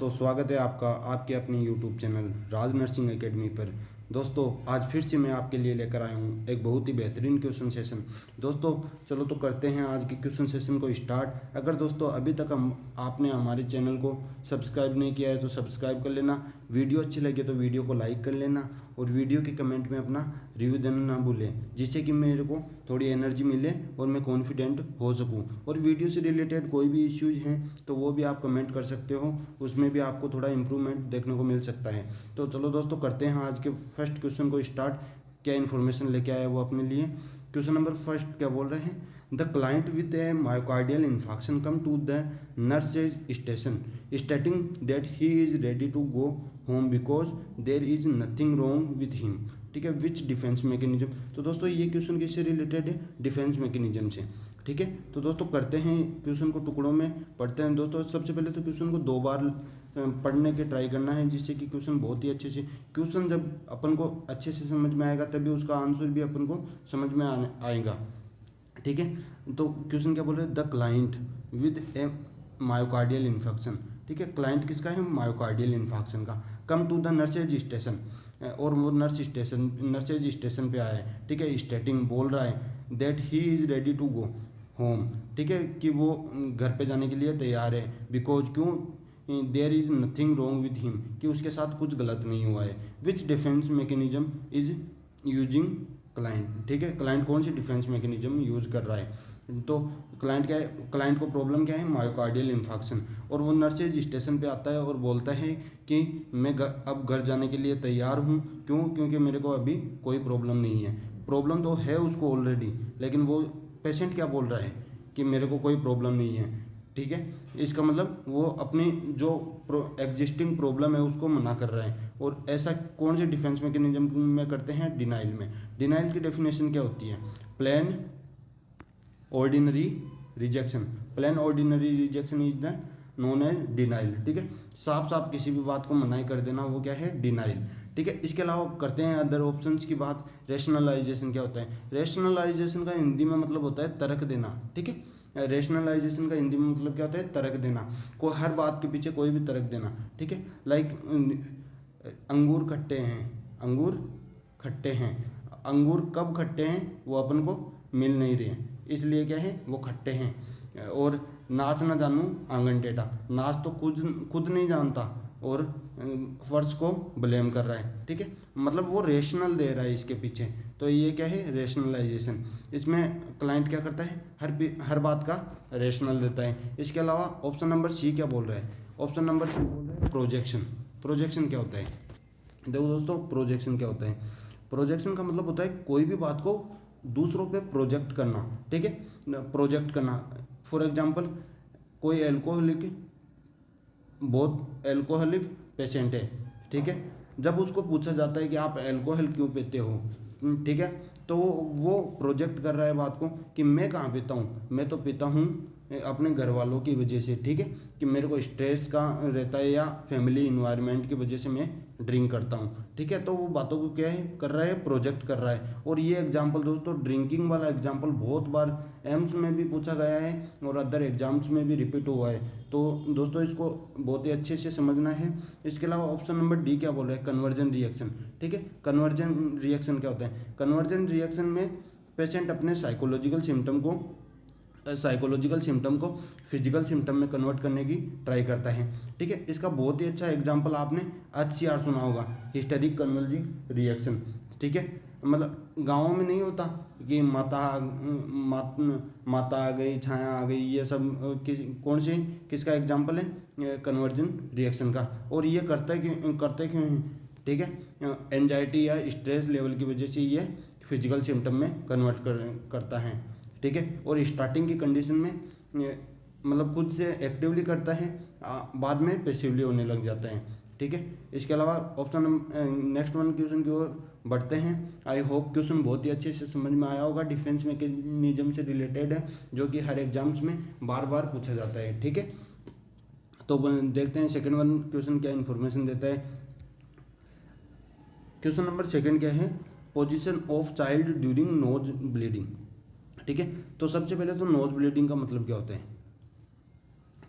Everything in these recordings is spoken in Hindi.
दोस्तों, स्वागत है आपका आपके अपने यूट्यूब चैनल राज नर्सिंग एकेडमी पर। दोस्तों, आज फिर से मैं आपके लिए लेकर आया हूँ एक बहुत ही बेहतरीन क्वेश्चन सेशन। दोस्तों, चलो तो करते हैं आज के क्वेश्चन सेशन को स्टार्ट। अगर दोस्तों अभी तक आपने हमारे चैनल को सब्सक्राइब नहीं किया है तो सब्सक्राइब कर लेना। वीडियो अच्छी लगे तो वीडियो को लाइक कर लेना और वीडियो के कमेंट में अपना रिव्यू देना ना भूलें, जिससे कि मेरे को थोड़ी एनर्जी मिले और मैं कॉन्फिडेंट हो सकूं। और वीडियो से रिलेटेड कोई भी इश्यूज हैं तो वो भी आप कमेंट कर सकते हो, उसमें भी आपको थोड़ा इम्प्रूवमेंट देखने को मिल सकता है। तो चलो दोस्तों, करते हैं आज के फर्स्ट क्वेश्चन को स्टार्ट। क्या इन्फॉर्मेशन लेके आया वो अपने लिए। क्वेश्चन नंबर फर्स्ट क्या बोल रहे हैं, the client with a myocardial infarction come to the nurses station stating that he is ready to go home because there is nothing wrong with him. ठीक है, विच डिफेंस मैकेनिज्म। तो दोस्तों ये क्वेश्चन किससे रिलेटेड है, डिफेंस मैकेनिज्म से। ठीक है, तो दोस्तों करते हैं क्वेश्चन को टुकड़ों में पढ़ते हैं। दोस्तों सबसे पहले तो क्वेश्चन को 2 बार पढ़ने के ट्राई करना है, जिससे कि क्वेश्चन बहुत ही अच्छे से, क्वेश्चन जब अपन को अच्छे से समझ में आएगा तभी उसका आंसर भी अपन को समझ में आएगा। ठीक है, तो क्वेश्चन क्या बोल रहे हैं, the client with a myocardial infection. ठीक है, क्लाइंट किसका है, मायोकार्डियल इन्फेक्शन का। Come to the nurses station, और वो नर्सेज स्टेशन पे आया है। ठीक है, स्टेटिंग बोल रहा है that he is ready to go home. ठीक है, कि वो घर पे जाने के लिए तैयार है। बिकॉज क्यों, there is nothing wrong with him, कि उसके साथ कुछ गलत नहीं हुआ है। Which defense mechanism is using client. ठीक है, क्लाइंट कौन सी डिफेंस मैकेनिज्म यूज कर रहा है। तो क्लाइंट क्या है, क्लाइंट को प्रॉब्लम क्या है, मायोकार्डियल इन्फेक्शन। और वो नर्सेज स्टेशन पे आता है और बोलता है कि मैं अब घर जाने के लिए तैयार हूँ। क्यों, क्योंकि मेरे को अभी कोई प्रॉब्लम नहीं है। प्रॉब्लम तो है उसको ऑलरेडी, लेकिन वो पेशेंट क्या बोल रहा है कि मेरे को कोई प्रॉब्लम नहीं है। ठीक है, इसका मतलब वो अपनी जो एग्जिस्टिंग प्रॉब्लम है उसको मना कर रहा है। और ऐसा कौन से डिफेंस मैकेनिज्म में करते हैं, डिनाइल में। डिनाइल की डेफिनेशन क्या होती है, plain ordinary rejection. Plain ordinary rejection is the known as denial. ठीक है, साफ साफ किसी भी बात को मनाही कर देना, वो क्या है, डिनाइल। ठीक है, इसके अलावा करते हैं अदर ऑप्शंस की बात। रेशनलाइजेशन क्या होता है, रेशनलाइजेशन का हिंदी में मतलब होता है तर्क देना। ठीक है, रेशनलाइजेशन का हिंदी में मतलब क्या होता है, तर्क देना। कोई हर बात के पीछे कोई भी तर्क देना। ठीक है, लाइक अंगूर खट्टे हैं, अंगूर खट्टे हैं, अंगूर कब खट्टे हैं वो अपन को मिल नहीं रहे, इसलिए क्या है वो खट्टे हैं। और नाच ना जानूं आंगन टेढ़ा, नाच तो खुद नहीं जानता और फर्श को ब्लेम कर रहा है। ठीक है, मतलब वो रेशनल दे रहा है इसके पीछे। तो ये क्या है, रेशनलाइजेशन। इसमें क्लाइंट क्या करता है, हर बात का रेशनल देता है। इसके अलावा ऑप्शन नंबर सी क्या बोल रहा है, ऑप्शन नंबर सी बोल रहा है प्रोजेक्शन। प्रोजेक्शन क्या होता है, देखो दोस्तों प्रोजेक्शन क्या होता है, प्रोजेक्शन का मतलब होता है कोई भी बात को दूसरों पे प्रोजेक्ट करना। ठीक है, प्रोजेक्ट करना। फॉर एग्जांपल, कोई बहुत एल्कोहलिक पेशेंट है। ठीक है, जब उसको पूछा जाता है कि आप अल्कोहल क्यों पीते हो, ठीक है, तो वो प्रोजेक्ट कर रहा है बात को कि मैं कहाँ पीता हूँ, मैं तो पीता हूँ अपने घर वालों की वजह से। ठीक है, कि मेरे को स्ट्रेस का रहता है या फैमिली इन्वायरमेंट की वजह से मैं ड्रिंक करता हूँ। ठीक है, तो वो बातों को क्या है कर रहा है, प्रोजेक्ट कर रहा है। और ये एग्जाम्पल दोस्तों, ड्रिंकिंग वाला एग्जाम्पल बहुत बार एम्स में भी पूछा गया है और अदर एग्जाम्स में भी रिपीट हुआ है। तो दोस्तों इसको बहुत ही अच्छे से समझना है। इसके अलावा ऑप्शन नंबर डी क्या बोल रहा है, कन्वर्जन रिएक्शन। ठीक है, कन्वर्जन रिएक्शन क्या होता है, कन्वर्जन रिएक्शन में पेशेंट अपने साइकोलॉजिकल सिम्टम को फिजिकल सिम्टम में कन्वर्ट करने की ट्राई करता है। ठीक है, इसका बहुत ही अच्छा एग्जांपल आपने HCR सुना होगा, हिस्टेरिक कन्वर्जिंग रिएक्शन। ठीक है, मतलब गाँव में नहीं होता कि माता आ गई, छाया आ गई, ये सब किसका एग्जांपल है, कन्वर्जन रिएक्शन का। और ये करते क्यों हैं। ठीक है, एंजाइटी या स्ट्रेस लेवल की वजह से ये फिजिकल सिम्टम में कन्वर्ट करता है। ठीक है, और स्टार्टिंग की कंडीशन में मतलब खुद से एक्टिवली करता है, बाद में पैसिवली होने लग जाता है। ठीक है, इसके अलावा ऑप्शन नेक्स्ट वन क्वेश्चन की ओर बढ़ते हैं। आई होप क्वेश्चन बहुत ही अच्छे से समझ में आया होगा, डिफेंस मैकेनिज्म से रिलेटेड है, जो कि हर एग्जाम्स में बार बार पूछा जाता है। ठीक है, तो देखते हैं सेकंड वन क्वेश्चन क्या इन्फॉर्मेशन देता है। क्वेश्चन नंबर सेकंड क्या है, position of child during nose bleeding. ठीक है, तो सबसे पहले तो नोज ब्लीडिंग का मतलब क्या होता है।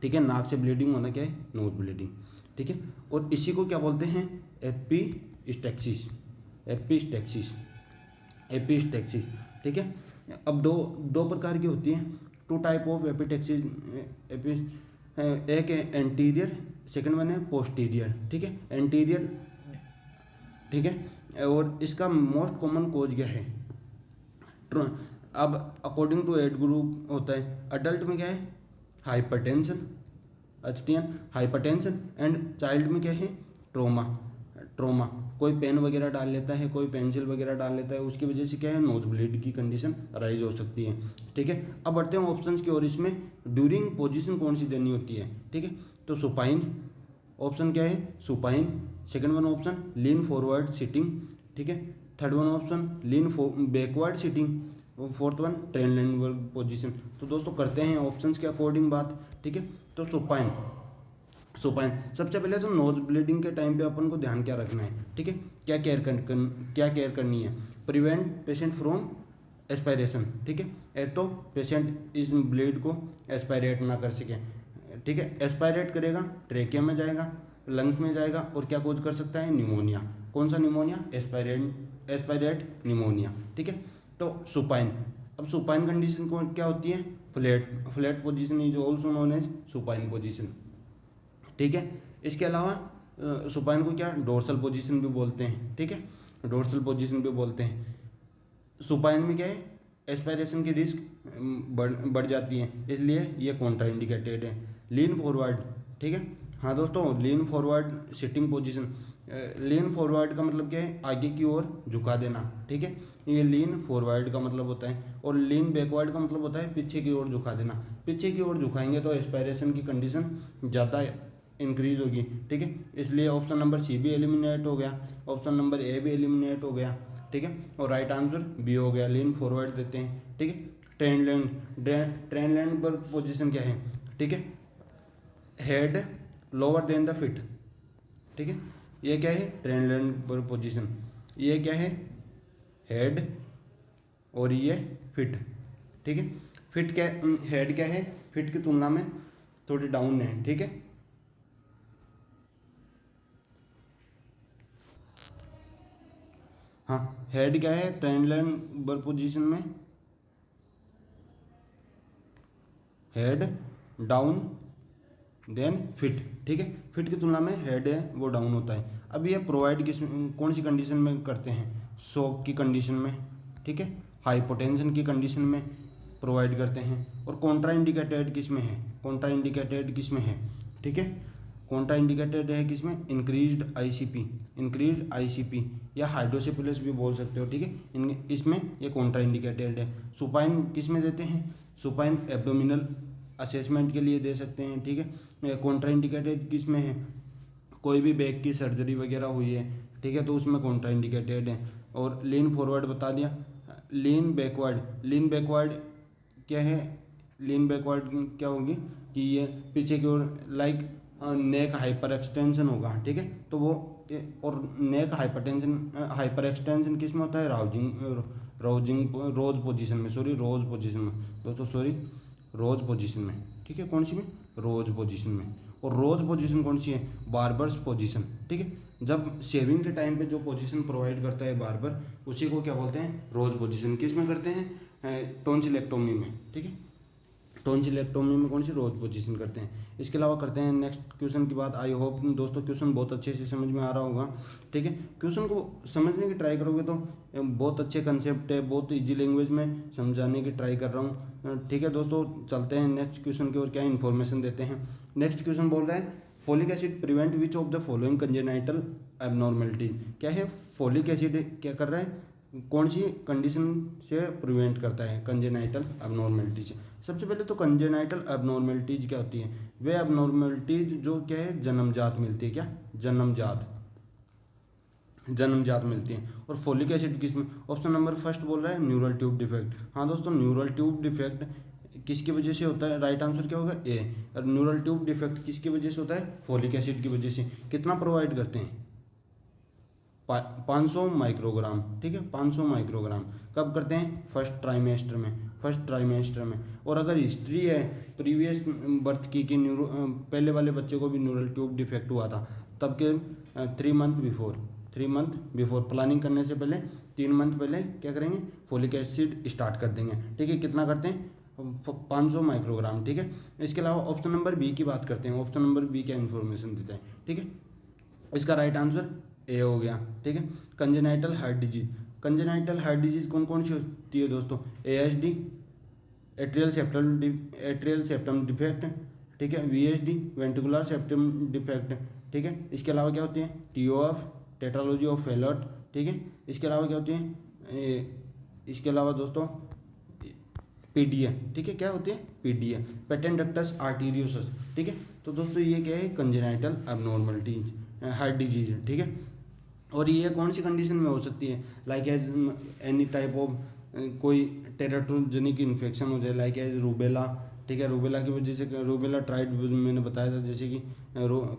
ठीक है। नाक से ब्लीडिंग होना क्या है, नोज ब्लीडिंग, ठीक है। और इसी को क्या बोलते हैं, एपिस्टेक्सिस, एपिस्टेक्सिस, एपिस्टेक्सिस, ठीक है। अब दो प्रकार की होती है, टू टाइप ऑफ एपिटेक्सिस, एक है एंटीरियर, सेकंड वन है पोस्टीरियर, ठीक है, एंटीरियर, ठीक है। और इसका मोस्ट कॉमन कोज क्या है, अब अकॉर्डिंग टू एज ग्रुप होता है, अडल्ट में क्या है हाइपरटेंशन, एचटीएन हाइपरटेंशन, एंड चाइल्ड में क्या है ट्रोमा, ट्रोमा, कोई पेन वगैरह डाल लेता है, कोई पेंसिल वगैरह डाल लेता है, उसकी वजह से क्या है नोज ब्लीड की कंडीशन राइज हो सकती है, ठीक है। अब बढ़ते हैं ऑप्शंस की ओर, इसमें ड्यूरिंग पोजीशन कौन सी देनी होती है, ठीक है। तो सुपाइन, ऑप्शन क्या है supine, second one option lean forward sitting, ठीक है, third one option lean backward sitting, fourth one Trendelenburg position. तो दोस्तों करते हैं ऑप्शंस के अकॉर्डिंग बात, ठीक है। तो सुपाइन, सुपाइन सबसे पहले तो नोज ब्लीडिंग के टाइम पे अपन को ध्यान क्या रखना है, ठीक है, क्या केयर करनी है, प्रिवेंट पेशेंट फ्रॉम एस्पायरेशन, ठीक है, एक तो पेशेंट इस ब्लीड को एस्पायरेट ना कर सके, ठीक है। एस्पायरेट करेगा ट्रेकिया में जाएगा, लंग्स में जाएगा, और क्या कोज कर सकता है निमोनिया, कौन सा निमोनिया, एस्पायरेट निमोनिया, ठीक है। तो सुपाइन, अब सुपाइन कंडीशन को क्या होती है, flat position is also known as supine position, ठीक है। इसके अलावा सुपाइन को क्या डोर्सल पोजीशन भी बोलते हैं, ठीक है, डोर्सल पोजीशन भी बोलते हैं। सुपाइन में क्या है एस्पायरेशन की रिस्क बढ़ जाती है, इसलिए ये कॉन्ट्रा इंडिकेटेड है। लीन फॉरवर्ड, ठीक है, हाँ दोस्तों, लीन forward sitting position, lean forward का मतलब क्या है आगे की ओर झुका देना, ठीक है, ये लीन फॉरवर्ड का मतलब होता है। और लीन बैकवर्ड का मतलब होता है पीछे की ओर झुका देना, पीछे की ओर झुकाएंगे तो एस्पायरेशन की कंडीशन ज़्यादा इंक्रीज होगी, ठीक है। इसलिए ऑप्शन नंबर सी भी एलिमिनेट हो गया, ऑप्शन नंबर ए भी एलिमिनेट हो गया, ठीक है, और राइट आंसर बी हो गया, लीन फॉरवर्ड देते हैं, ठीक है। ट्रेन लैंड पर पोजीशन क्या है, ठीक है, head lower than the fit, ठीक है, ये क्या है ट्रेन लैंड पर पोजीशन, ये क्या है हेड और ये फिट, ठीक है। फिट क्या, हेड क्या है फिट की तुलना में थोड़ी डाउन है, ठीक है। हाँ, हेड क्या है ट्रेंड लाइन बर पोजीशन में, हेड डाउन देन फिट, ठीक है, फिट की तुलना में हेड है वो डाउन होता है। अब ये प्रोवाइड किस कौन सी कंडीशन में करते हैं, शॉक की कंडीशन में, ठीक है, हाइपोटेंशन की कंडीशन में प्रोवाइड करते हैं। और कॉन्ट्रा इंडिकेटेड किस में है, कॉन्ट्रा इंडिकेटेड किस में है, ठीक है, कॉन्ट्रा इंडिकेटेड है किसमें, इंक्रीज्ड आईसीपी, इंक्रीज्ड आईसीपी या हाइड्रोसिफिलिस भी बोल सकते हो, ठीक है, इसमें ये कॉन्ट्रा इंडिकेटेड है। सुपाइन किस में देते हैं, सुपाइन एब्डोमिनल असेसमेंट के लिए दे सकते हैं, ठीक है। कॉन्ट्रा इंडिकेटेड किस में है, कोई भी बैक की सर्जरी वगैरह हुई है, ठीक है, तो उसमें कॉन्ट्रा इंडिकेटेड है। और लीन फॉरवर्ड बता दिया, लीन बैकवर्ड, लीन बैकवर्ड क्या है, लीन बैकवर्ड क्या होगी कि ये पीछे की ओर लाइक नेक हाइपर एक्सटेंशन होगा, ठीक है, तो वो और नेक हाइपर एक्सटेंशन किस में होता है, रोज पोजीशन में, सॉरी रोज पोजीशन में दोस्तों, सॉरी रोज पोजीशन में, ठीक है, कौन सी में, रोज पोजीशन में। और रोज पोजीशन कौन सी है, बार्बर्स पोजीशन, ठीक है, जब शेविंग के टाइम पे जो पोजीशन प्रोवाइड करता है बार्बर, उसी को क्या बोलते हैं, रोज पोजीशन। किस में करते हैं, टॉन्सिलेक्टोमी में, ठीक है, टॉन्सिलेक्टोमी में कौन सी रोज पोजीशन करते हैं। इसके अलावा करते हैं नेक्स्ट क्वेश्चन की बात। आई होप दोस्तों क्वेश्चन बहुत अच्छे से समझ में आ रहा होगा, ठीक है, क्वेश्चन को समझने की ट्राई करोगे तो बहुत अच्छे कंसेप्ट है, बहुत इजी लैंग्वेज में समझाने की ट्राई कर रहा हूँ, ठीक है दोस्तों। चलते हैं नेक्स्ट क्वेश्चन की ओर, क्या इन्फॉर्मेशन देते हैं। नेक्स्ट क्वेश्चन बोल रहा है folic acid prevent which of the following congenital abnormality, क्या है फोलिक एसिड क्या कर रहा है, कौन सी कंडीशन से प्रिवेंट करता है, कंजेनाइटल एबनॉर्मेलिटी से। सबसे पहले तो कंजेनाइटल एबनॉर्मेलिटीज क्या होती है, वे एबनॉर्मेलिटीज जो क्या है जन्मजात मिलती है, क्या जन्मजात मिलती है। और फोलिक एसिड किसमें, ऑप्शन नंबर फर्स्ट बोल रहा है न्यूरल ट्यूब डिफेक्ट। हाँ दोस्तों, न्यूरल ट्यूब डिफेक्ट किसकी वजह से होता है, राइट आंसर क्या होगा ए। और न्यूरल ट्यूब डिफेक्ट किसकी वजह से होता है, फोलिक एसिड की वजह से। कितना प्रोवाइड करते हैं, 500 माइक्रोग्राम, ठीक है, 500 माइक्रोग्राम। कब करते हैं, फर्स्ट ट्राइमेस्टर में, फर्स्ट ट्राइमेस्टर में। और अगर हिस्ट्री है प्रीवियस बर्थ की कि पहले वाले बच्चे को भी न्यूरल ट्यूब डिफेक्ट हुआ था, तब के 3 मंथ बिफोर प्लानिंग करने से पहले 3 मंथ पहले क्या करेंगे, फोलिक एसिड स्टार्ट कर देंगे। ठीक है, कितना करते हैं, 500 माइक्रोग्राम। ठीक है, इसके अलावा ऑप्शन नंबर बी की बात करते हैं। ऑप्शन नंबर बी क्या इन्फॉर्मेशन देता है। ठीक है, इसका राइट आंसर ए हो गया। ठीक है, congenital heart disease. Congenital heart disease कौन कौन सी होती है दोस्तों, ASD, एट्रियल सेप्टम डिफेक्ट। ठीक है, VSD, वेंट्रिकुलर सेप्टम डिफेक्ट। ठीक है, इसके अलावा क्या होती है, TOF, टेट्रालॉजी ऑफ फेलट। ठीक है, इसके अलावा क्या होती है, इसके अलावा दोस्तों PDA। ठीक है, क्या होती है, PDA, पेटेंट डक्टस आर्टीरियोसस। ठीक है, तो दोस्तों ये क्या है, कंजेनाइटल अबनॉर्मलिटीज हार्ट डिजीज। ठीक है, और ये कौन सी कंडीशन में हो सकती है, like as any type of कोई टेराटोजेनिक इन्फेक्शन हो जाए, लाइक एज रूबेला। ठीक है, रूबेला की वजह से, रूबेला ट्राइड मैंने बताया था, जैसे कि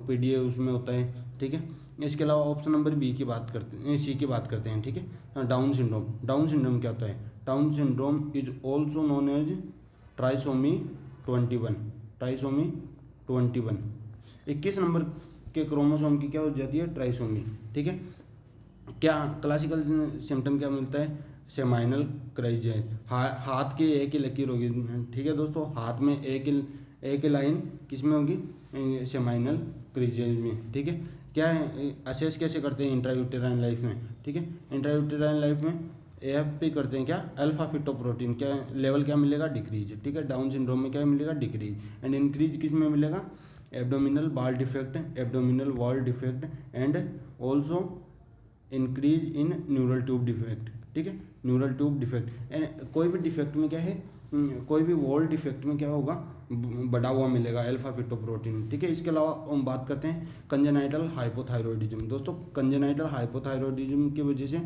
PDA उसमें होता है। ठीक है, इसके अलावा ऑप्शन नंबर बी की बात करते हैं, सी की बात करते हैं। ठीक है, डाउन सिंड्रोम। डाउन सिंड्रोम क्या होता है, Down syndrome is also known as trisomy 21। Trisomy 21, 21 number के क्रोमोसोम की क्या हो जाती है, ट्राइसोमी। ठीक है, क्या क्लासिकल सिम्टम क्या मिलता है, सेमाइनल क्राइजेज, हाथ की एक ही लकीर होगी। ठीक है दोस्तों, हाथ में एक ही लाइन किस में होगी, सेमाइनल क्राइजेज में। ठीक है, क्या है, असेस कैसे करते हैं इंट्रायूटेराइन लाइफ में। ठीक है, इंट्रायूटेराइन लाइफ में AFP करते हैं, क्या, अल्फा फिटोप्रोटीन, क्या लेवल क्या मिलेगा, डिक्रीज। ठीक है, डाउन सिंड्रोम में क्या मिलेगा, डिक्रीज। एंड इंक्रीज किस में मिलेगा, abdominal wall defect and also increase in neural tube defect. ठीक है, न्यूरल ट्यूब डिफेक्ट एंड कोई भी डिफेक्ट में क्या है, कोई भी वॉल डिफेक्ट में क्या होगा, बढ़ा हुआ मिलेगा अल्फा फिटोप्रोटीन। ठीक है, इसके अलावा हम बात करते हैं कंजेनाइटल हाइपोथायरॉयडिज्म। दोस्तों कंजेनाइटल हाइपोथायरॉयडिज्म की वजह से,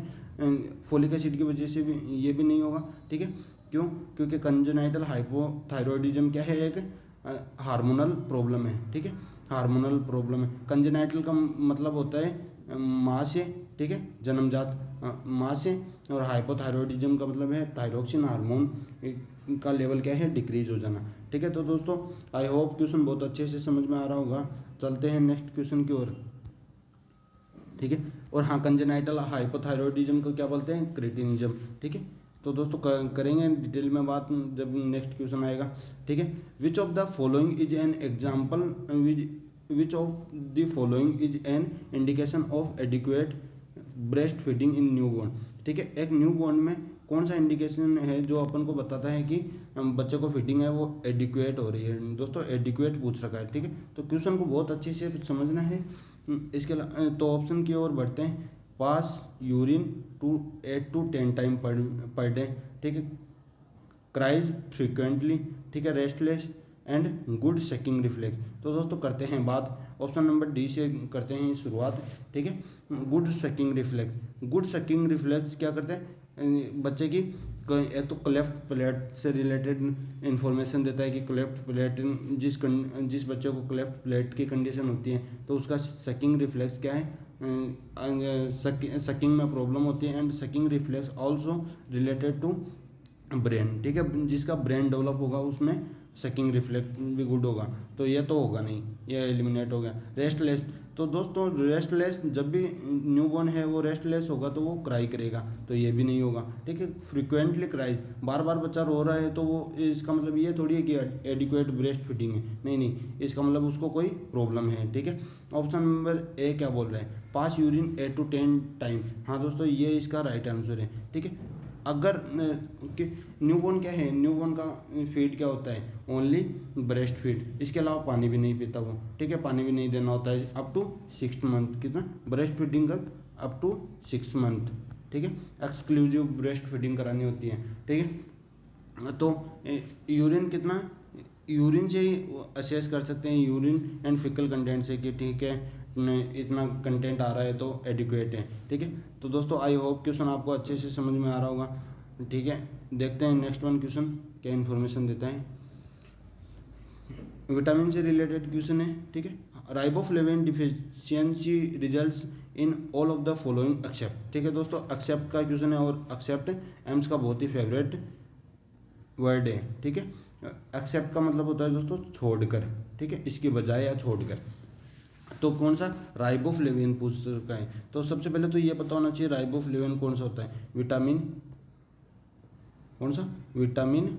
फोलिक एसिड की वजह से भी ये भी नहीं होगा। ठीक है, क्यों, क्योंकि कंजेनाइटल हाइपोथायरॉयडिज्म क्या है, एक हार्मोनल प्रॉब्लम है। ठीक है, हार्मोनल प्रॉब्लम है। कंजेनाइटल का मतलब होता है माँ से, ठीक है, जन्मजात माँ से, और हाइपोथायरॉयडिज्म का मतलब है थायरोक्सिन हार्मोन का लेवल क्या है, डिक्रीज हो जाना। ठीक है, तो दोस्तों आई होप क्वेश्चन बहुत अच्छे से समझ में आ रहा होगा। चलते हैं नेक्स्ट क्वेश्चन की ओर। ठीक है, और हाँ, कंजेनाइटल हाइपोथायरॉयडिज्म को क्या बोलते हैं, क्रेटिनिज्म। ठीक है, तो दोस्तों करेंगे डिटेल में बात जब नेक्स्ट क्वेश्चन आएगा। ठीक है, which of the following is an example, which of the following is an indication of adequate breast feeding in newborn. ठीक है, एक न्यूबॉर्न में कौन सा इंडिकेशन है जो अपन को बताता है कि बच्चे को फीडिंग है वो एडिक्वेट हो रही है। दोस्तों एडिक्वेट पूछ रखा है। ठीक है, तो क्वेश्चन को बहुत अच्छे से समझना है। इसके तो ऑप्शन की ओर बढ़ते हैं। Pass urine 8 to 10 time per day. ठीक है, क्राइज फ्रिक्वेंटली। ठीक है, restless and good sucking reflex. तो दोस्तों करते हैं बात ऑप्शन नंबर डी से करते हैं शुरुआत। ठीक है, good sucking reflex. Good sucking reflex क्या करते हैं, बच्चे की एक तो क्लेफ्ट प्लेट से रिलेटेड इन्फॉर्मेशन देता है कि क्लेफ्ट प्लेट जिस बच्चे को क्लेफ्ट प्लेट की कंडीशन होती है तो उसका सकिंग रिफ्लेक्स क्या है, सकिंग में प्रॉब्लम होती है। And sucking reflex also related to brain. ठीक है, जिसका ब्रेन डेवलप होगा उसमें सकिंग रिफ्लेक्स भी गुड होगा। तो ये तो होगा नहीं, ये एलिमिनेट हो गया। रेस्टलेस, तो दोस्तों रेस्टलेस जब भी न्यूबॉर्न है वो रेस्टलेस होगा तो वो क्राई करेगा, तो ये भी नहीं होगा। ठीक है, फ्रिक्वेंटली क्राइज, बार बार बच्चा रो रहा है तो वो इसका मतलब ये थोड़ी है कि एडिक्वेट ब्रेस्ट फीडिंग है, नहीं, इसका मतलब उसको कोई प्रॉब्लम है। ठीक है, ऑप्शन नंबर ए क्या बोल रहे हैं, पास यूरिन 8 to 10 टाइम। हाँ दोस्तों, ये इसका राइट आंसर है। ठीक है, अगर न्यूबॉर्न क्या है, न्यूबॉर्न का फीड क्या होता है, ओनली ब्रेस्ट फीड, इसके अलावा पानी भी नहीं पीता वो। ठीक है, पानी भी नहीं देना होता है अप टू 6 मंथ। कितना ब्रेस्ट फीडिंग कर, अप टू 6 मंथ। ठीक है, एक्सक्लूसिव ब्रेस्ट फीडिंग करानी होती है। ठीक है, तो यूरिन कितना, यूरिन से ही असेस कर सकते हैं, यूरिन एंड फिकल कंटेंट से कि ठीक है इतना कंटेंट आ रहा है तो एडिक्वेट है। ठीक है, तो दोस्तों आई होप क्वेश्चन आपको अच्छे से समझ में आ रहा होगा। ठीक है, देखते हैं नेक्स्ट वन क्वेश्चन क्या इन्फॉर्मेशन देता है। विटामिन से रिलेटेड क्वेश्चन है। ठीक है, riboflavin deficiency results in all of the following except. ठीक है दोस्तों, एक्सेप्ट का क्वेश्चन है और एक्सेप्ट एम्स का बहुत ही फेवरेट वर्ड है, ठीक है। एक्सेप्ट का मतलब होता है दोस्तों छोड़कर, ठीक है, इसके बजाय या छोड़कर। तो कौन सा, राइबोफ्लेविन पूछ सकता है। तो सबसे पहले तो ये पता होना चाहिए राइबोफ्लेविन कौन सा होता है। विटामिन, कौन सा, विटामिन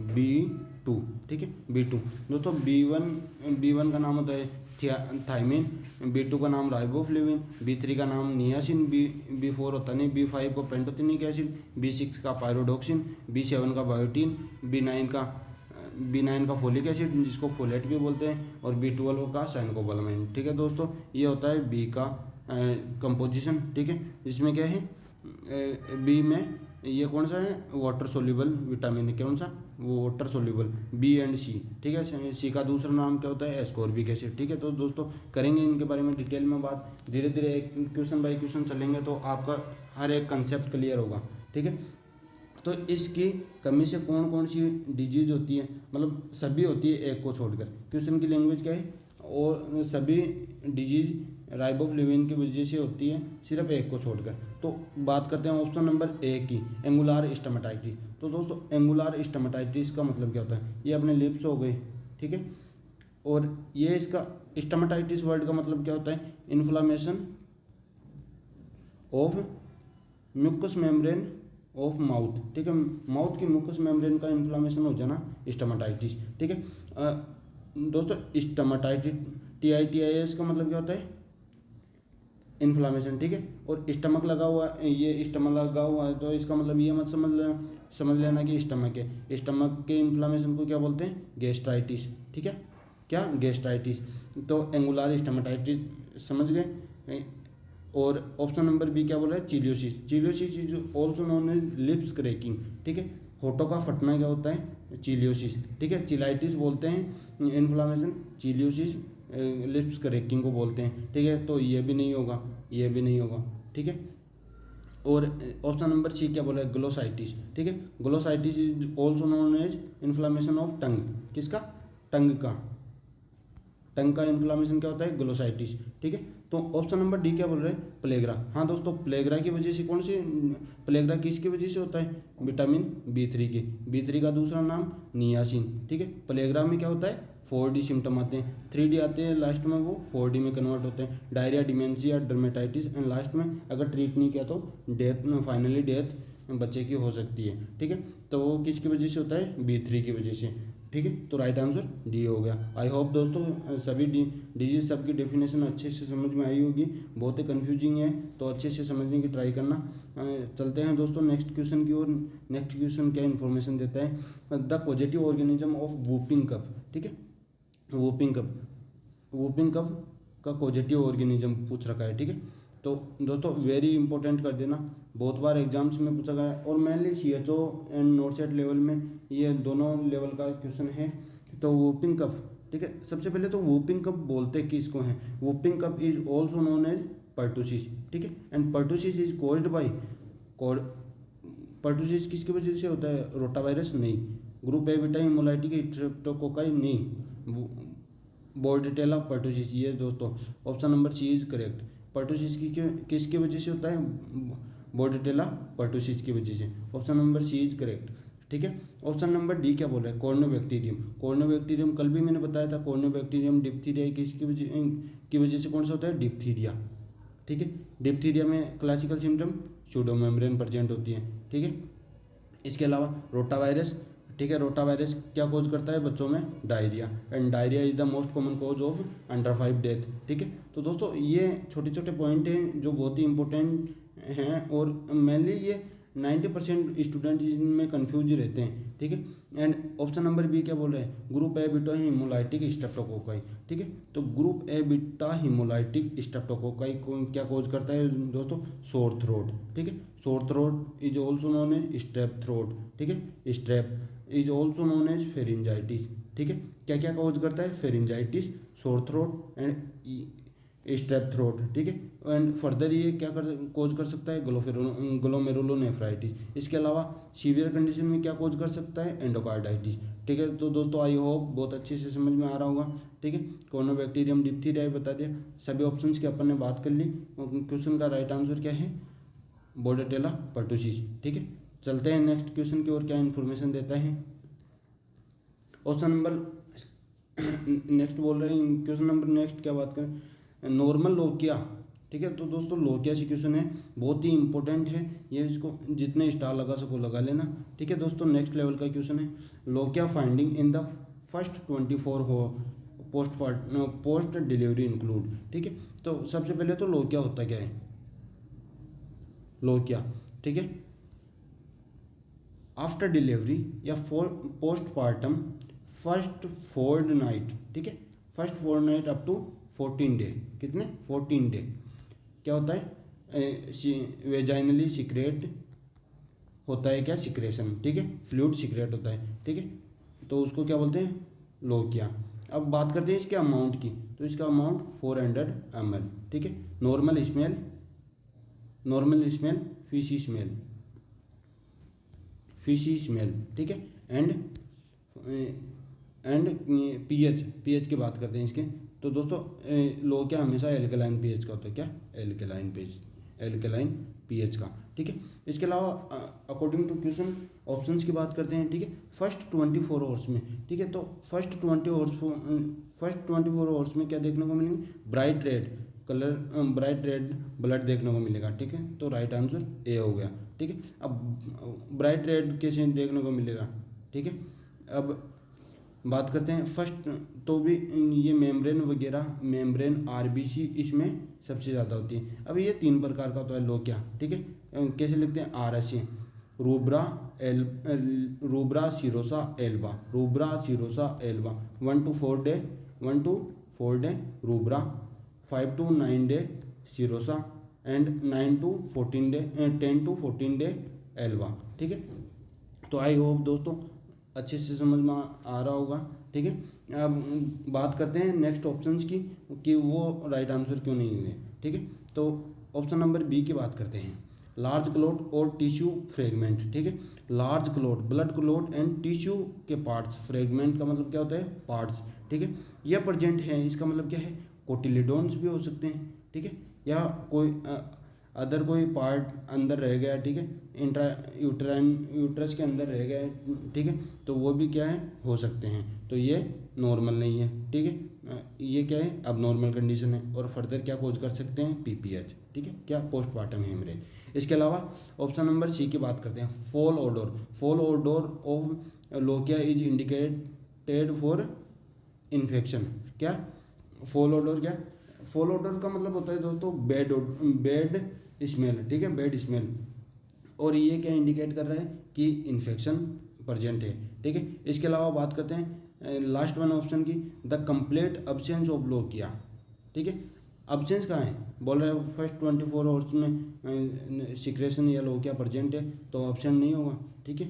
B2, ठीक है, B2। दोस्तों B1 का नाम होता है थायमिन, B2 का नाम राइबोफ्लेविन, B3 का नाम नियासिन, B4 होता नहीं, B5 को पेंटोथेनिक एसिड, B6 का पायरोडोक्सिन, B7 का बायोटीन, B9 का फोलिक एसिड जिसको फोलेट भी बोलते हैं, और B12 का साइनकोबालामाइन, ठीक है दोस्तों। ये होता है बी का कंपोजिशन, ठीक है, जिसमें क्या है बी में ये कौन सा है, वाटर सोल्यूबल विटामिन है, कौन सा, वो वाटर सोल्यूबल, बी एंड सी, ठीक है। सी का दूसरा नाम क्या होता है, एस्कॉर्बिक एसिड, ठीक है। तो दोस्तों करेंगे इनके बारे में डिटेल में बात, धीरे धीरे एक क्वेश्चन बाय क्वेश्चन चलेंगे तो आपका हर एक कंसेप्ट क्लियर होगा, ठीक है। तो इसकी कमी से कौन कौन सी डिजीज होती है, मतलब सभी होती है एक को छोड़कर। क्वेश्चन की लैंग्वेज क्या है, और सभी डिजीज राइबोफ्लेविन की वजह से होती है, सिर्फ एक को छोड़कर। तो बात करते हैं ऑप्शन नंबर ए की, एंगुलर स्टोमेटाइटिस। तो दोस्तों एंगुलर स्टोमेटाइटिस का मतलब क्या होता है, ये अपने लिप्स हो गए, ठीक है। और ये इसका स्टोमेटाइटिस वर्ड का मतलब क्या होता है, inflammation of mucous membrane of mouth, ठीक है। माउथ की म्यूकस मेम्ब्रेन का इन्फ्लामेशन हो जाना स्टोमेटाइटिस, ठीक है। दोस्तों स्टोमेटाइटिस TITIS का मतलब क्या होता है, इन्फ्लामेशन, ठीक है। और स्टमक लगा हुआ, ये स्टमक लगा हुआ है तो इसका मतलब ये मत समझ लेना कि स्टमक है। स्टमक के इन्फ्लामेशन को क्या बोलते हैं, गैस्ट्राइटिस, ठीक है, क्या, गैस्ट्राइटिस। तो एंगुलर स्टोमेटाइटिस समझ गए। और ऑप्शन नंबर बी क्या बोला है, cheilosis. Cheilosis is also known as lips cracking, ठीक है। होठों का फटना क्या होता है, चिलियोसिस, ठीक है। चिलाइटिस बोलते हैं इन्फ्लामेशन, चिलियोसिस लिप्स क्रैकिंग को बोलते हैं, ठीक है। तो ये भी नहीं होगा, ये भी नहीं होगा, ठीक है। और ऑप्शन नंबर सी क्या बोला है, ग्लोसाइटिस, ठीक है। Glossitis is also known as inflammation of tongue, किसका, टंग का इन्फ्लामेशन क्या होता है, ग्लोसाइटिस, ठीक है। तो ऑप्शन नंबर डी क्या बोल रहे हैं, प्लेग्रा। हाँ दोस्तों प्लेग्रा की वजह से, कौन सी प्लेग्रा किसकी वजह से होता है, विटामिन B3 की, B3 का दूसरा नाम नियासिन, ठीक है। प्लेग्रा में क्या होता है, 4D सिम्टम आते हैं, 3D आते हैं लास्ट में, वो 4D में कन्वर्ट होते हैं, diarrhoea, dementia, dermatitis, and last में अगर ट्रीट नहीं किया तो डेथ, फाइनली डेथ बच्चे की हो सकती है, ठीक है। तो वो किसकी वजह से होता है, B3 की वजह से, ठीक है। तो राइट आंसर डी हो गया। आई होप दोस्तों सभी डिजीज सबकी डेफिनेशन अच्छे से समझ में आई होगी, बहुत ही कन्फ्यूजिंग है तो अच्छे से समझने की ट्राई करना। चलते हैं दोस्तों नेक्स्ट क्वेश्चन की ओर। नेक्स्ट क्वेश्चन क्या इन्फॉर्मेशन देता है, the positive organism of whooping cough, ठीक है। वूपिंग कफ का पॉजिटिव ऑर्गेनिज्म पूछ रखा है, ठीक है। तो दोस्तों वेरी इंपॉर्टेंट कर देना, बहुत बार एग्जाम्स में पूछा गया है, और मेनली CHO एंड नोटसेट लेवल में ये दोनों लेवल का क्वेश्चन है। तो वूपिंग कफ, ठीक है। सबसे पहले तो वूपिंग कफ बोलते किसको हैं, whooping cough is also known as pertussis, ठीक है। And pertussis is caused by, pertussis किसकी वजह से होता है, रोटावायरस नहीं, group A beta hemolytic streptococci नहीं, बोर्डेटेला पर्टूसिस, ये दोस्तों option number C is correct. Pertussis की किसकी वजह से होता है, बोर्डेटेला पर्टूसिस की वजह से, option number C is correct, ठीक है। ऑप्शन नंबर डी क्या बोल रहा है, कॉर्नोबैक्टीरियम। कॉर्नोबैक्टीरियम कल भी मैंने बताया था, कॉर्नोबैक्टीरियम डिप्थीरिया किसकी वजह से कौन सा होता है, डिप्थीरिया, ठीक है। डिप्थीरिया में क्लासिकल सिम्टम सूडोमेम्ब्रेन प्रेजेंट होती है, ठीक है। इसके अलावा रोटावायरस, ठीक है। रोटावायरस क्या कॉज करता है बच्चों में, diarrhoea, and diarrhoea is the most common cause of under 5 death, ठीक है। तो दोस्तों ये छोटे छोटे पॉइंट हैं जो बहुत ही इंपॉर्टेंट हैं, और मेनली ये 90% स्टूडेंट इनमें कन्फ्यूज रहते हैं, ठीक है। एंड ऑप्शन नंबर बी क्या बोल रहे हैं, group A beta haemolytic streptococci, ठीक है। तो group A beta haemolytic streptococci को क्या कॉज करता है दोस्तों, सोर थ्रोट, ठीक है। Sore throat is also known as strep throat, ठीक है। Strep is also known as pharyngitis, ठीक है। क्या क्या कॉज करता है, pharyngitis, sore throat and strap throat, ठीक है। एंड फर्दर ये क्या कॉज कर सकता है, ग्लोमेरुलोनेफ्राइटिस। इसके अलावा सीवियर कंडीशन में क्या कॉज कर सकता है, एंडोकार्डाइटिस, ठीक है। तो दोस्तों आई होप बहुत अच्छे से समझ में आ रहा होगा, ठीक है। कॉर्नोबैक्टीरियम, डिप्थीरिया बता दिया, सभी ऑप्शंस की अपन ने बात कर ली। क्वेश्चन का राइट आंसर क्या है, बोर्डेटेला पर्टुसिस। ठीक है, चलते हैं नेक्स्ट क्वेश्चन की ओर, क्या इन्फॉर्मेशन देता है। ऑप्शन नंबर नेक्स्ट बोल रहे हैं, क्वेश्चन नंबर नेक्स्ट क्या बात करें, नॉर्मल लोकिया। ठीक है, तो दोस्तों लोकिया से क्वेश्चन है, बहुत ही इंपॉर्टेंट है ये, इसको जितने स्टार लगा सको लगा लेना। ठीक है दोस्तों, नेक्स्ट लेवल का क्वेश्चन है, lochia finding in the first 24 हो पोस्ट डिलीवरी इंक्लूड। ठीक है, तो सबसे पहले तो लोकिया होता क्या है, लोकिया। ठीक है, आफ्टर डिलीवरी या पोस्टपार्टम फर्स्ट फोर्ड नाइट। ठीक है, first fortnight up to 14 day, कितने 14 डे क्या होता है, वेजाइनली सीक्रेट होता है क्या, सिक्रेशन। ठीक है, फ्लूइड सीक्रेट होता है। ठीक है, तो उसको क्या बोलते हैं, लोकिया। अब बात करते हैं इसके अमाउंट की, तो इसका अमाउंट 400 ml। ठीक है, नॉर्मल स्मेल फिशी स्मेल। ठीक है, एंड पीएच की बात करते हैं इसके, तो दोस्तों लोकिया हमेशा एल्कलाइन पीएच का होता है, क्या एल्कलाइन पीएच का। ठीक है, इसके अलावा अकॉर्डिंग टू क्वेश्चन ऑप्शंस की बात करते हैं। ठीक है, फर्स्ट 24 आवर्स में। ठीक है, तो फर्स्ट 24 आवर्स में क्या देखने को मिलेंगे, ब्राइट रेड ब्लड देखने को मिलेगा। ठीक है, तो राइट आंसर ए हो गया। ठीक है, अब ब्राइट रेड कैसे देखने को मिलेगा। ठीक है, अब बात करते हैं फर्स्ट, तो भी ये मेम्ब्रेन आरबीसी इसमें सबसे ज़्यादा होती है। अब ये 3 प्रकार का होता है लोकिया। ठीक है, कैसे लिखते हैं, RSA, rubra serosa Elba 1 to 4 day rubra, 5 to 9 day serosa and 10 to 14 day Elba. ठीक है, तो आई होप दोस्तों अच्छे से समझ में आ रहा होगा। ठीक है, अब बात करते हैं नेक्स्ट ऑप्शंस की कि वो राइट आंसर क्यों नहीं हुए। ठीक है, तो ऑप्शन नंबर बी की बात करते हैं, लार्ज क्लोट और टिश्यू फ्रेगमेंट। ठीक है, large clot blood clot and tissue के पार्ट्स, फ्रेगमेंट का मतलब क्या होता है, पार्ट्स। ठीक है, यह प्रेजेंट है, इसका मतलब क्या है, कोटिलिडोन्स भी हो सकते हैं। ठीक है, या कोई अदर कोई पार्ट अंदर रह गया। ठीक है, यूट्रस के अंदर रह गया है। ठीक है, तो वो भी क्या है, हो सकते हैं, तो ये नॉर्मल नहीं है। ठीक है, ये क्या है, अब नॉर्मल कंडीशन है, और फर्दर क्या खोज कर सकते हैं, पीपीएच। ठीक है, क्या, पोस्टमार्टम हेमरेज। इसके अलावा ऑप्शन नंबर सी की बात करते हैं, fall odour of lochia is indicated for infection. क्या, फॉल ओडोर का मतलब होता है दोस्तों बैड स्मेल। ठीक है, बैड स्मेल, और ये क्या इंडिकेट कर रहा है कि इन्फेक्शन प्रेजेंट है। ठीक है, इसके अलावा बात करते हैं लास्ट वन ऑप्शन की, the complete absence of lochia. ठीक है, अब्सेंस कहाँ है, बोल रहे हैं फर्स्ट 24 आवर्स में सिक्रेशन या लोकिया प्रेजेंट है, तो ऑप्शन नहीं होगा। ठीक है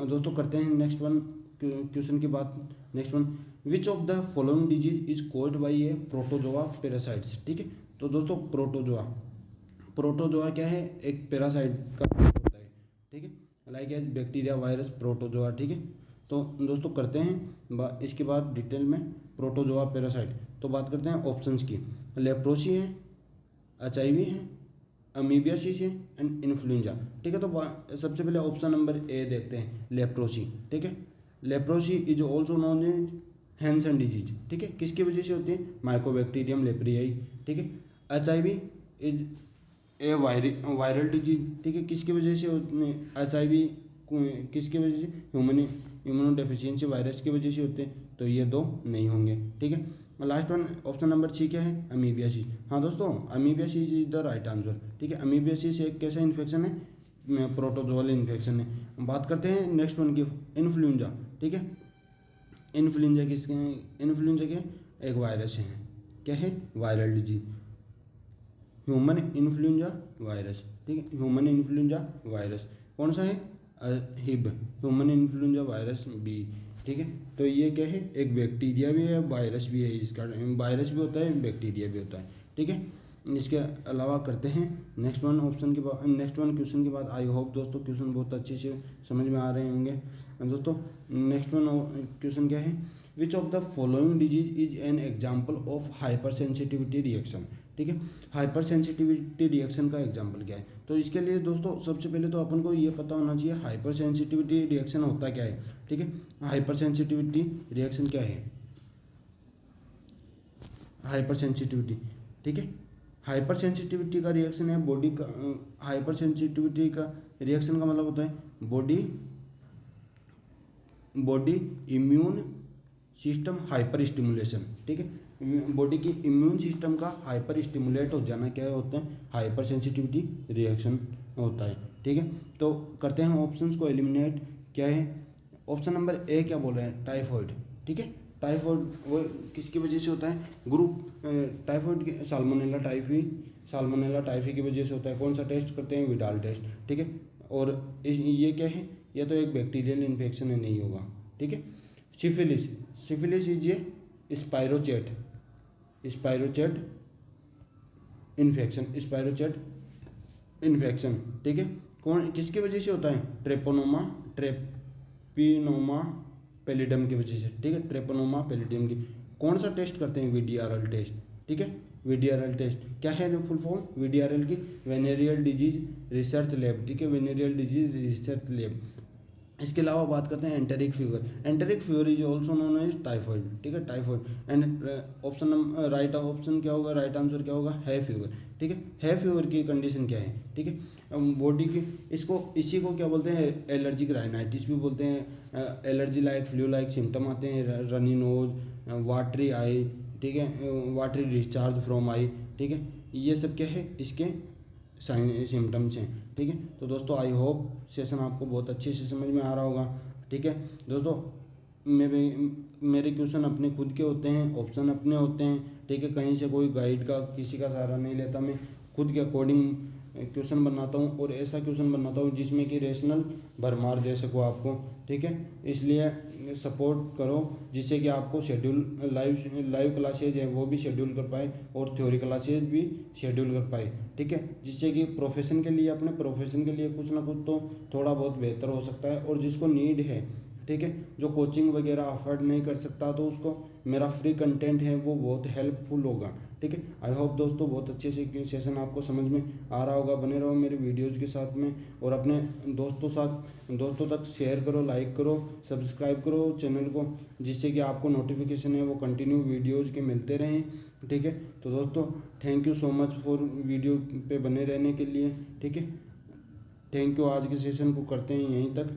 दोस्तों, करते हैं नेक्स्ट वन क्वेश्चन की बात। Next one, which of the following disease is caused by A protozoa parasites. ठीक है, तो दोस्तों प्रोटोजोआ क्या है, एक पैरासाइट का होता है। ठीक है, like as bacteria, virus, protozoa. ठीक है, तो दोस्तों करते हैं इसके बाद डिटेल में प्रोटोजोआ पैरासाइट। तो बात करते हैं ऑप्शंस की, लेप्रोसी है, एचआईवी है, अमीबियासिस है एंड इन्फ्लुएंजा। ठीक है, तो सबसे पहले ऑप्शन नंबर ए देखते हैं, लेप्रोसी। ठीक है, leprosy is also known as Hansen disease. ठीक है, किसकी वजह से होती है, माइकोबैक्टीरियम लेप्रियाई। ठीक है, HIV is a viral disease. ठीक है, किसकी वजह से एचआईवी किसकी वजह से, ह्यूमन इम्यूनोडेफिशिएंसी वायरस की वजह से होते हैं, तो ये 2 नहीं होंगे। ठीक है, last one option number C क्या है, अमीबियासिस। हाँ दोस्तों, amoebiasis is the right answer. ठीक है, अमीबियासिस एक कैसा इन्फेक्शन है, प्रोटोजोअल इन्फेक्शन है। बात करते हैं नेक्स्ट वन की, इन्फ्लुएंजा। ठीक है, इन्फ्लुएंजा के एक वायरस है, क्या है, viral disease, human influenza virus. ठीक है, ह्यूमन इन्फ्लुएंजा वायरस कौन सा है, हिब, ह्यूमन इन्फ्लुएंजा वायरस बी। ठीक है, तो ये क्या है, एक बैक्टीरिया भी है, वायरस भी है, इसका वायरस भी होता है, बैक्टीरिया भी होता है। ठीक है, इसके अलावा करते हैं नेक्स्ट वन क्वेश्चन के बाद। आई होप दोस्तों क्वेश्चन बहुत अच्छे से समझ में आ रहे होंगे। दोस्तों नेक्स्ट वन क्वेश्चन क्या है, which of the following disease is an example of hyper sensitivity reaction. ठीक है। हाइपर सेंसिटिविटी रिएक्शन का एग्जांपल क्या है? तो इसके लिए दोस्तों सबसे पहले तो अपन को ये पता होना चाहिए हाइपर सेंसिटिविटी रिएक्शन होता क्या है, ठीक है। हाइपर सेंसिटिविटी रिएक्शन क्या है? हाइपर सेंसिटिविटी, ठीक है। हाइपर सेंसिटिविटी का रिएक्शन है बॉडी का, हाइपर सेंसिटिविटी का रिएक्शन का मतलब होता है body immune system hyper stimulation, ठीक है। बॉडी की इम्यून सिस्टम का हाइपर स्टिमुलेट हो जाना क्या होता है? हाइपर सेंसिटिविटी रिएक्शन होता है, ठीक है। तो करते हैं ऑप्शंस को एलिमिनेट। क्या है ऑप्शन नंबर ए? क्या बोल रहे हैं? टाइफॉइड, ठीक है। टाइफॉइड वो किसकी वजह से होता है? ग्रुप टाइफॉइड के साल्मोनेला टाइफी की वजह से होता है। कौन सा टेस्ट करते हैं? विडाल टेस्ट, ठीक है। और ये क्या है? ये तो एक बैक्टीरियल इन्फेक्शन है, नहीं होगा, ठीक है। Syphilis is a spirochaete infection, ठीक है। कौन किसकी वजह से होता है? ट्रेपिनोमा पैलिडम की वजह से, ठीक है। ट्रेपिनोमा पैलिडम की। कौन सा टेस्ट करते हैं? वीडीआरएल टेस्ट, ठीक है। वीडीआरएल टेस्ट क्या है? फुल फॉर्म वीडीआरएल की वेनेरियल डिजीज रिसर्च लैब, ठीक है। Venereal disease research lab. इसके अलावा बात करते हैं enteric fever is also known as typhoid, ठीक है। Typhoid and option number right option क्या होगा? राइट आंसर क्या होगा? है फीवर, ठीक है। है फीवर की कंडीशन क्या है, ठीक है। बॉडी की इसी को क्या बोलते हैं? एलर्जिक राइनाइटिस भी बोलते हैं। Allergy like flu like symptom आते हैं, रनी नोज, वाटरी आई, ठीक है, वाटरी डिस्चार्ज फ्रॉम आई, ठीक है। ये सब क्या है? इसके सिम्टम्स हैं, ठीक है। तो दोस्तों आई होप सेशन आपको बहुत अच्छे से समझ में आ रहा होगा, ठीक है। दोस्तों मेरे क्वेश्चन अपने खुद के होते हैं, ऑप्शन अपने होते हैं, ठीक है। कहीं से कोई गाइड का किसी का सहारा नहीं लेता, मैं खुद के अकॉर्डिंग क्वेश्चन बनाता हूँ और ऐसा क्वेश्चन बनाता हूँ जिसमें कि रेशनल भरमार दे सकूँ आपको, ठीक है। इसलिए सपोर्ट करो जिससे कि आपको शेड्यूल लाइव क्लासेज है वो भी शेड्यूल कर पाए और थ्योरी क्लासेज भी शेड्यूल कर पाए, ठीक है। जिससे कि प्रोफेशन के लिए अपने प्रोफेशन के लिए कुछ ना कुछ तो थोड़ा बहुत बेहतर हो सकता है। और जिसको नीड है, ठीक है, जो कोचिंग वगैरह अफोर्ड नहीं कर सकता, तो उसको मेरा फ्री कंटेंट है वो बहुत हेल्पफुल होगा, ठीक है। आई होप दोस्तों बहुत अच्छे से सेशन आपको समझ में आ रहा होगा। बने रहो मेरे वीडियोज़ के साथ में और अपने दोस्तों तक शेयर करो, लाइक करो, सब्सक्राइब करो चैनल को, जिससे कि आपको नोटिफिकेशन है वो कंटिन्यू वीडियोज़ के मिलते रहें, ठीक है। तो दोस्तों thank you so much for video पे बने रहने के लिए, ठीक है। Thank you. आज के सेशन को करते हैं यहीं तक।